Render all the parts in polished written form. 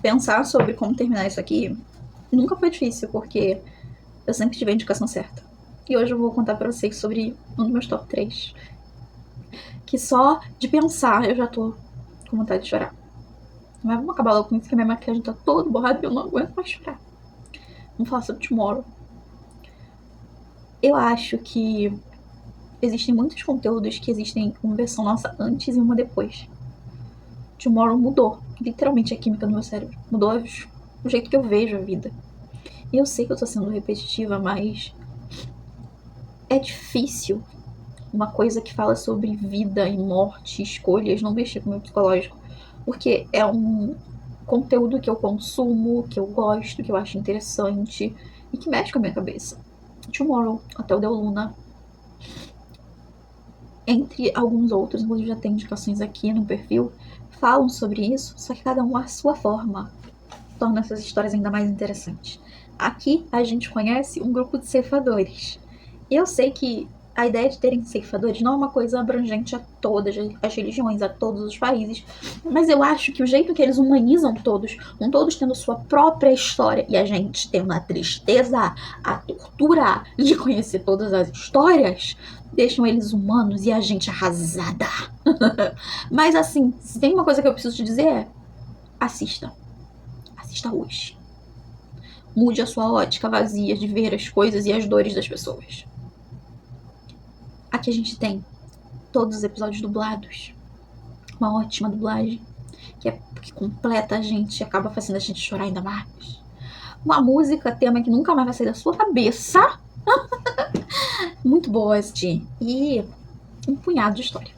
Pensar sobre como terminar isso aqui nunca foi difícil, porque eu sempre tive a indicação certa. E hoje eu vou contar pra vocês sobre um dos meus top 3. Que só de pensar eu já tô com vontade de chorar. Mas vamos acabar logo com isso, que a minha maquiagem tá toda borrada e eu não aguento mais chorar. Vamos falar sobre Tomorrow. Eu acho que existem muitos conteúdos que existem uma versão nossa antes e uma depois. Tomorrow mudou, literalmente, a química do meu cérebro. Mudou o jeito que eu vejo a vida. E eu sei que eu tô sendo repetitiva, mas é difícil uma coisa que fala sobre vida e morte, escolhas, não mexer com o meu psicológico. Porque é um conteúdo que eu consumo, que eu gosto, que eu acho interessante e que mexe com a minha cabeça. Tomorrow, até o Del Luna, entre alguns outros, inclusive já tem indicações aqui no perfil, falam sobre isso, só que cada um à sua forma torna essas histórias ainda mais interessantes. Aqui a gente conhece um grupo de ceifadores. E eu sei que a ideia de terem ceifadores não é uma coisa abrangente a todas as religiões, a todos os países, mas eu acho que o jeito que eles humanizam todos, com todos tendo sua própria história, e a gente tendo a tristeza, a tortura de conhecer todas as histórias, deixam eles humanos e a gente arrasada. Mas assim, se tem uma coisa que eu preciso te dizer é: assista. Assista hoje. Mude a sua ótica vazia de ver as coisas e as dores das pessoas. Aqui a gente tem todos os episódios dublados. Uma ótima dublagem que completa a gente e acaba fazendo a gente chorar ainda mais. Uma música, tema que nunca mais vai sair da sua cabeça. Muito boa assistir. E um punhado de história.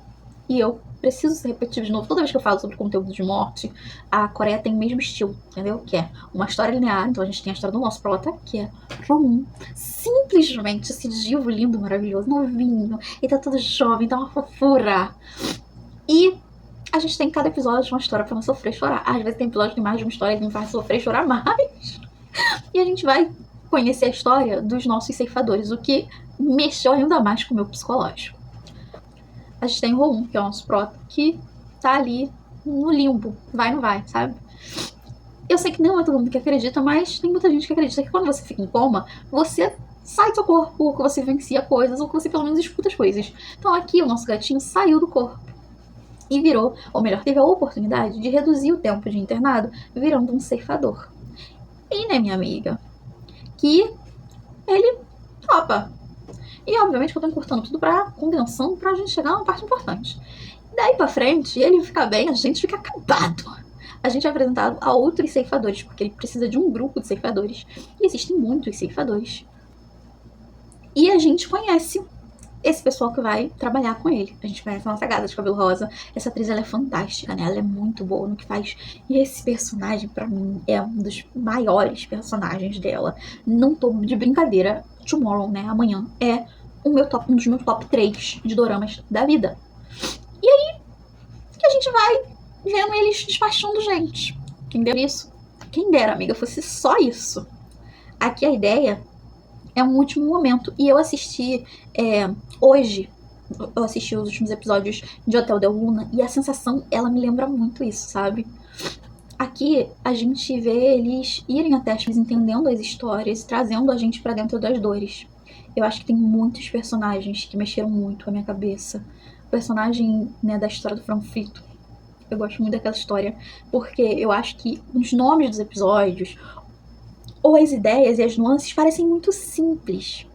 E eu preciso ser repetitivo de novo. Toda vez que eu falo sobre conteúdo de morte, a Coreia tem o mesmo estilo, entendeu? Que é uma história linear. Então a gente tem a história do nosso prota, que é Ron. Simplesmente esse divo lindo, maravilhoso, novinho. E tá todo jovem, tá uma fofura. E a gente tem cada episódio uma história pra não sofrer e chorar. Às vezes tem episódio que tem mais de uma história que me faz sofrer e chorar mais. E a gente vai conhecer a história dos nossos ceifadores, o que mexeu ainda mais com o meu psicológico. A gente tem o Ron, que é o nosso prota, que tá ali no limbo, vai ou não vai, sabe? Eu sei que não é todo mundo que acredita, mas tem muita gente que acredita que quando você fica em coma, você sai do seu corpo, que você vivencia coisas, ou que você pelo menos escuta as coisas. Então aqui o nosso gatinho saiu do corpo e virou, ou melhor, teve a oportunidade de reduzir o tempo de internado, virando um ceifador. E né, minha amiga, que ele topa. E obviamente que eu tô encurtando tudo condensando pra gente chegar numa parte importante. Daí pra frente, ele fica bem, a gente fica acabado. A gente é apresentado a outros ceifadores, porque ele precisa de um grupo de ceifadores. E existem muitos ceifadores. E a gente conhece esse pessoal que vai trabalhar com ele. A gente conhece a nossa gata de cabelo rosa. Essa atriz, ela é fantástica, né? Ela é muito boa no que faz. E esse personagem, pra mim, é um dos maiores personagens dela. Não tô de brincadeira. Tomorrow, né? Amanhã é um dos meus top 3 de doramas da vida. E aí que a gente vai vendo eles despachando gente. Quem dera isso? Quem dera, amiga, fosse só isso. Aqui a ideia é um último momento. E eu assisti hoje, eu assisti os últimos episódios de Hotel Del Luna e a sensação, ela me lembra muito isso, sabe? Aqui a gente vê eles irem até as entendendo as histórias, trazendo a gente pra dentro das dores. Eu acho que tem muitos personagens que mexeram muito com a minha cabeça. O personagem, né, da história do frango frito. Eu gosto muito daquela história, porque eu acho que os nomes dos episódios, ou as ideias e as nuances parecem muito simples.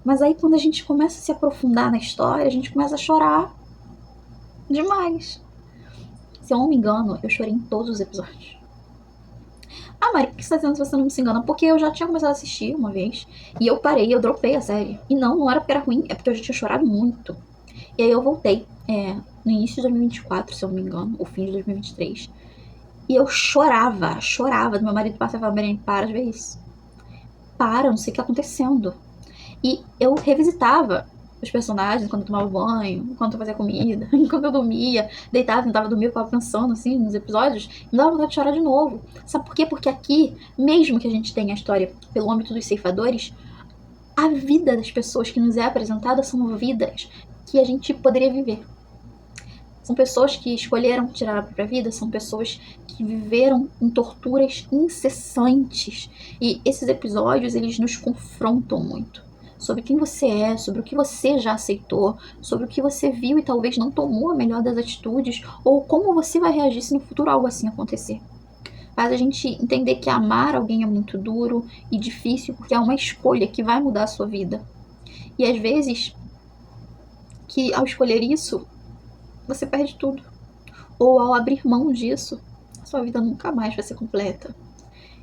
Mas aí quando a gente começa a se aprofundar na história, a gente começa a chorar demais. Se eu não me engano, eu chorei em todos os episódios. Ah, Mari, por que você tá dizendo se você não se engana? Porque eu já tinha começado a assistir uma vez, e eu parei, eu dropei a série. E não era porque era ruim, é porque eu já tinha chorado muito. E aí eu voltei, no início de 2024, se eu não me engano, ou fim de 2023. E eu chorava. Meu marido passava e falava: Mariane, para de ver isso. Para, não sei o que tá acontecendo. E eu revisitava os personagens enquanto eu tomava banho, enquanto eu fazia comida, enquanto eu dormia, deitava, tentava dormir, eu ficava pensando assim nos episódios, e me dava vontade de chorar de novo. Sabe por quê? Porque aqui, mesmo que a gente tenha a história pelo âmbito dos ceifadores, a vida das pessoas que nos é apresentada são vidas que a gente poderia viver. São pessoas que escolheram tirar a própria vida, são pessoas que viveram em torturas incessantes. E esses episódios, eles nos confrontam muito. Sobre quem você é, sobre o que você já aceitou, sobre o que você viu e talvez não tomou a melhor das atitudes, ou como você vai reagir se no futuro algo assim acontecer. Faz a gente entender que amar alguém é muito duro e difícil, porque é uma escolha que vai mudar a sua vida. E às vezes, que ao escolher isso, você perde tudo. Ou ao abrir mão disso, a sua vida nunca mais vai ser completa.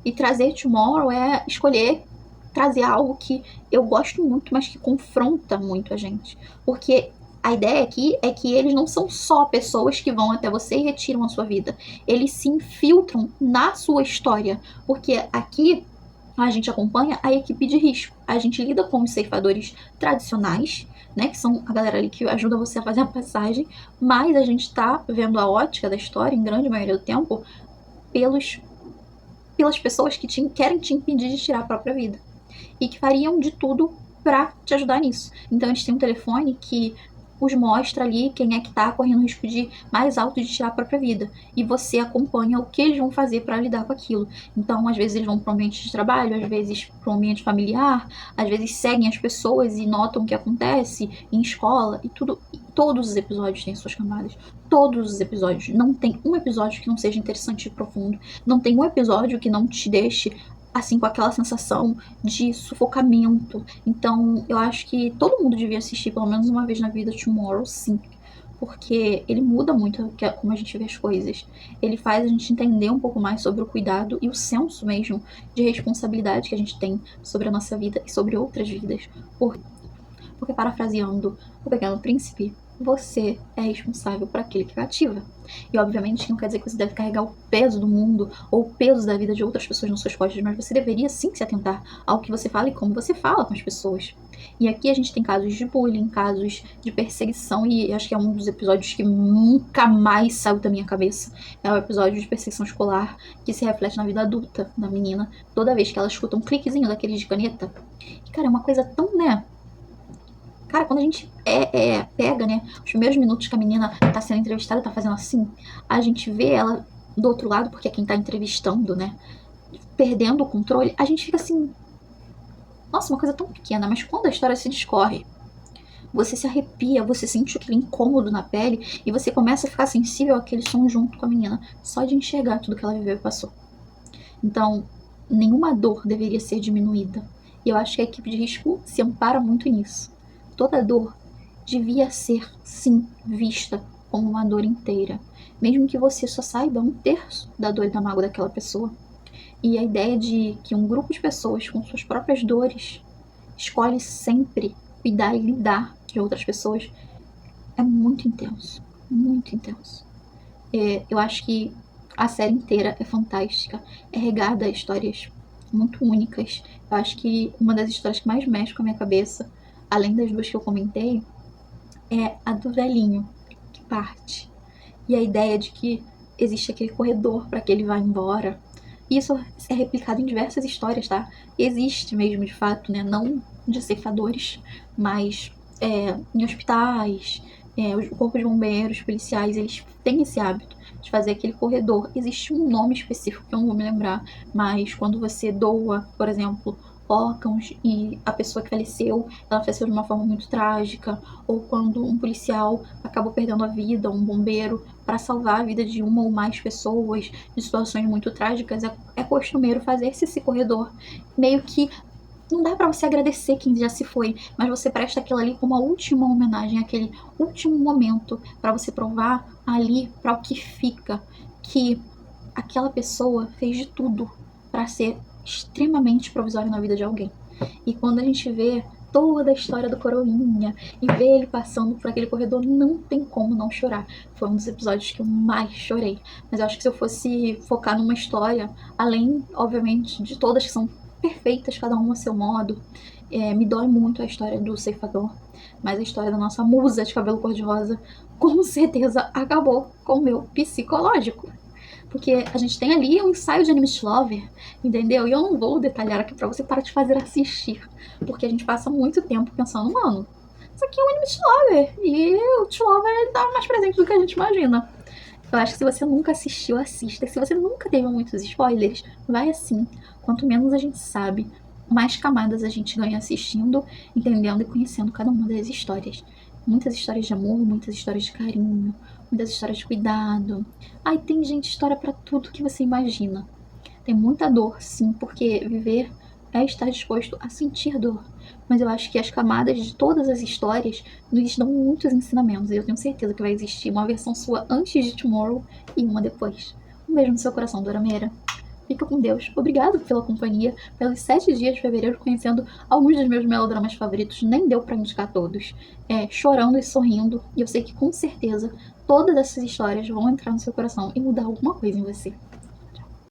E trazer Tomorrow é escolher trazer algo que eu gosto muito, mas que confronta muito a gente. Porque a ideia aqui é que eles não são só pessoas que vão até você e retiram a sua vida. Eles se infiltram na sua história. Porque aqui a gente acompanha a equipe de risco. A gente lida com os ceifadores tradicionais, né, que são a galera ali que ajuda você a fazer a passagem, mas a gente tá vendo a ótica da história, em grande maioria do tempo, pelas pessoas que querem te impedir de tirar a própria vida. E que fariam de tudo pra te ajudar nisso. Então a gente tem um telefone que os mostra ali quem é que tá correndo o risco de mais alto de tirar a própria vida. E você acompanha o que eles vão fazer para lidar com aquilo. Então, às vezes eles vão para um ambiente de trabalho, às vezes para um ambiente familiar, às vezes seguem as pessoas e notam o que acontece em escola e tudo. E todos os episódios têm suas camadas. Todos os episódios. Não tem um episódio que não seja interessante e profundo. Não tem um episódio que não te deixe assim, com aquela sensação de sufocamento. Então, eu acho que todo mundo devia assistir pelo menos uma vez na vida Tomorrow, sim. Porque ele muda muito como a gente vê as coisas. Ele faz a gente entender um pouco mais sobre o cuidado e o senso mesmo de responsabilidade que a gente tem sobre a nossa vida e sobre outras vidas. Porque parafraseando o Pequeno Príncipe, você é responsável por aquele que cativa. E obviamente não quer dizer que você deve carregar o peso do mundo ou o peso da vida de outras pessoas nas suas costas, mas você deveria sim se atentar ao que você fala e como você fala com as pessoas. E aqui a gente tem casos de bullying, casos de perseguição, e acho que é um dos episódios que nunca mais saiu da minha cabeça. É o episódio de perseguição escolar que se reflete na vida adulta da menina, toda vez que ela escuta um cliquezinho daqueles de caneta. E, cara, é uma coisa tão, né? Cara, quando a gente pega, né, os primeiros minutos que a menina tá sendo entrevistada, tá fazendo assim, a gente vê ela do outro lado, porque é quem tá entrevistando, né, perdendo o controle, a gente fica assim, nossa, uma coisa tão pequena, mas quando a história se discorre, você se arrepia, você sente aquele incômodo na pele e você começa a ficar sensível àquele som junto com a menina, só de enxergar tudo que ela viveu e passou. Então, nenhuma dor deveria ser diminuída. E eu acho que a equipe de risco se ampara muito nisso. Toda dor devia ser, sim, vista como uma dor inteira, mesmo que você só saiba um terço da dor e da mágoa daquela pessoa. E a ideia de que um grupo de pessoas com suas próprias dores escolhe sempre cuidar e lidar de outras pessoas é muito intenso, muito intenso. Eu acho que a série inteira é fantástica, é regada a histórias muito únicas. Eu acho que uma das histórias que mais mexe com a minha cabeça, além das duas que eu comentei, é a do velhinho que parte. E a ideia de que existe aquele corredor para que ele vá embora. E isso é replicado em diversas histórias, tá? Existe mesmo, de fato, né? Não de ceifadores, mas em hospitais, o corpo de bombeiros, policiais, eles têm esse hábito de fazer aquele corredor. Existe um nome específico que eu não vou me lembrar, mas quando você doa, por exemplo, órgãos e a pessoa que faleceu, ela faleceu de uma forma muito trágica, ou quando um policial acabou perdendo a vida, um bombeiro, para salvar a vida de uma ou mais pessoas de situações muito trágicas, é costumeiro fazer-se esse corredor. Meio que não dá pra você agradecer quem já se foi, mas você presta aquilo ali como a última homenagem, aquele último momento pra você provar ali pra o que fica, que aquela pessoa fez de tudo pra ser extremamente provisória na vida de alguém. E quando a gente vê toda a história do Coroinha e vê ele passando por aquele corredor, não tem como não chorar. Foi um dos episódios que eu mais chorei. Mas eu acho que se eu fosse focar numa história, além, obviamente, de todas que são perfeitas, cada uma a seu modo, me dói muito a história do ceifador, mas a história da nossa musa de cabelo cor-de-rosa com certeza acabou com o meu psicológico. Porque a gente tem ali um ensaio de Enemies Lover, entendeu? E eu não vou detalhar aqui pra você para te fazer assistir. Porque a gente passa muito tempo pensando, mano, Isso aqui é um anime de lover. E o de lover ele tá mais presente do que a gente imagina. Eu acho que se você nunca assistiu, assista. Se você nunca teve muitos spoilers, vai assim. Quanto menos a gente sabe, mais camadas a gente ganha assistindo, entendendo e conhecendo cada uma das histórias. Muitas histórias de amor, muitas histórias de carinho, muitas histórias de cuidado. Ai, tem gente, história pra tudo que você imagina. Tem muita dor, sim, porque viver é estar disposto a sentir dor. Mas eu acho que as camadas de todas as histórias nos dão muitos ensinamentos. E eu tenho certeza que vai existir uma versão sua antes de Tomorrow e uma depois. Um beijo no seu coração, Dorameira. Fica com Deus. Obrigado pela companhia, pelos 7 dias de fevereiro, conhecendo alguns dos meus melodramas favoritos. Nem deu pra indicar todos. Chorando e sorrindo. E eu sei que com certeza todas essas histórias vão entrar no seu coração e mudar alguma coisa em você.